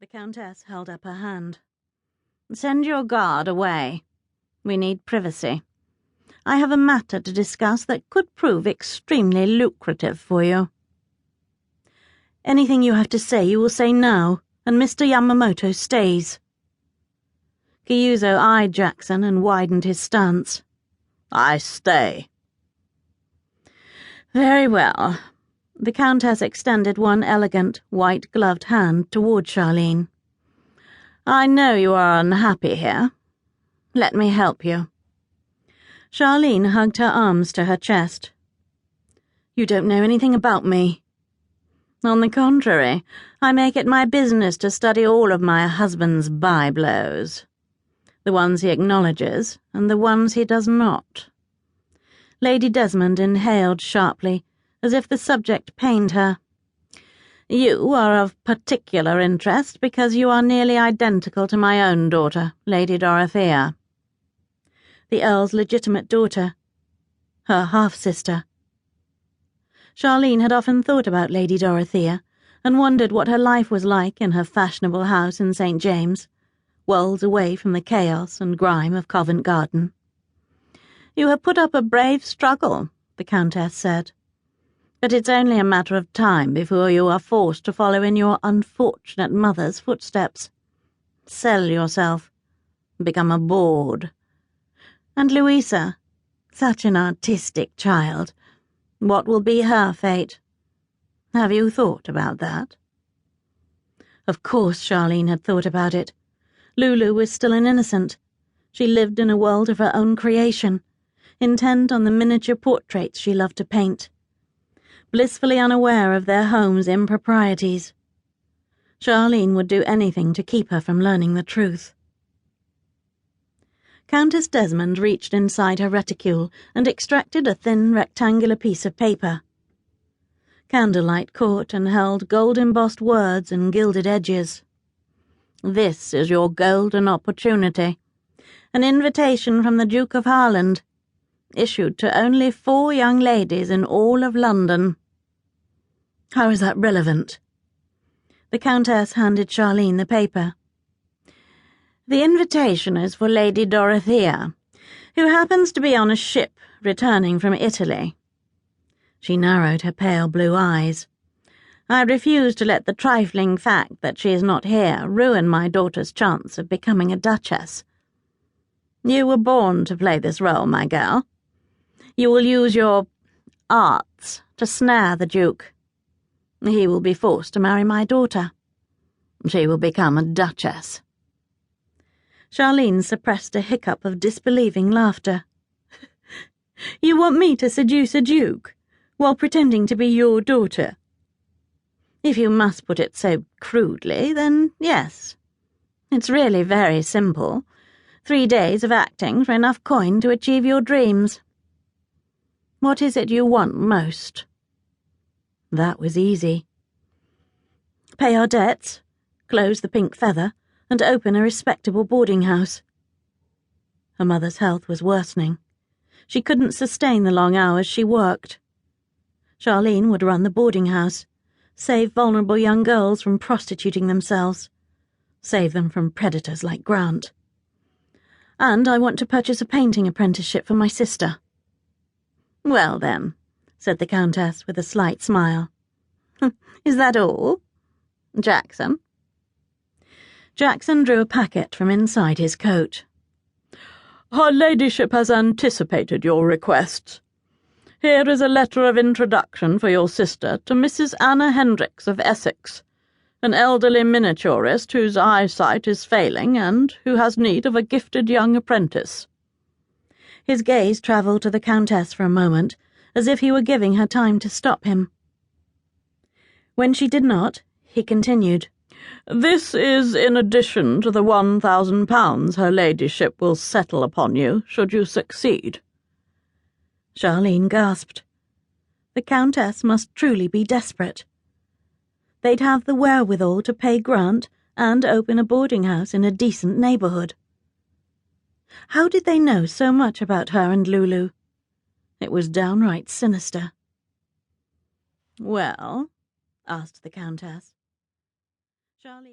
The Countess held up her hand. "Send your guard away. We need privacy. I have a matter to discuss that could prove extremely lucrative for you." "Anything you have to say you will say now, and Mr. Yamamoto stays." Kyuzo eyed Jackson and widened his stance. "I stay." "Very well." The Countess extended one elegant, white-gloved hand toward Charlene. "I know you are unhappy here. Let me help you." Charlene hugged her arms to her chest. "You don't know anything about me." "On the contrary, I make it my business to study all of my husband's byblows. The ones he acknowledges, and the ones he does not." Lady Desmond inhaled sharply, as if the subject pained her. "You are of particular interest because you are nearly identical to my own daughter, Lady Dorothea." The Earl's legitimate daughter. Her half-sister. Charlene had often thought about Lady Dorothea, and wondered what her life was like in her fashionable house in St. James, worlds away from the chaos and grime of Covent Garden. "You have put up a brave struggle," the Countess said. "But it's only a matter of time before you are forced to follow in your unfortunate mother's footsteps. Sell yourself. Become a bawd. And Louisa, such an artistic child, what will be her fate? Have you thought about that?" Of course Charlene had thought about it. Lulu was still an innocent. She lived in a world of her own creation, intent on the miniature portraits she loved to paint, blissfully unaware of their home's improprieties. Charlene would do anything to keep her from learning the truth. Countess Desmond reached inside her reticule and extracted a thin rectangular piece of paper. Candlelight caught and held gold-embossed words and gilded edges. "This is your golden opportunity. An invitation from the Duke of Harland, issued to only 4 young ladies in all of London." "How is that relevant?" The Countess handed Charlene the paper. "The invitation is for Lady Dorothea, who happens to be on a ship returning from Italy." She narrowed her pale blue eyes. "I refuse to let the trifling fact that she is not here ruin my daughter's chance of becoming a duchess. You were born to play this role, my girl. You will use your arts to snare the Duke. He will be forced to marry my daughter. She will become a duchess." Charlene suppressed a hiccup of disbelieving laughter. "You want me to seduce a duke, while pretending to be your daughter?" "If you must put it so crudely, then yes. It's really very simple. 3 days of acting for enough coin to achieve your dreams. What is it you want most?" That was easy. "Pay our debts, close the Pink Feather, and open a respectable boarding house." Her mother's health was worsening. She couldn't sustain the long hours she worked. Charlene would run the boarding house, save vulnerable young girls from prostituting themselves, save them from predators like Grant. "And I want to purchase a painting apprenticeship for my sister." "Well, then," said the Countess with a slight smile. "Is that all? Jackson?" Jackson drew a packet from inside his coat. "Her ladyship has anticipated your request. Here is a letter of introduction for your sister to Mrs. Anna Hendricks of Essex, an elderly miniaturist whose eyesight is failing and who has need of a gifted young apprentice." His gaze travelled to the Countess for a moment, as if he were giving her time to stop him. When she did not, he continued, "This is in addition to the £1,000 her ladyship will settle upon you should you succeed." Charlene gasped. The Countess must truly be desperate. They'd have the wherewithal to pay Grant and open a boarding house in a decent neighbourhood. How did they know so much about her and Lulu? It was downright sinister. "Well?" asked the Countess. Charlene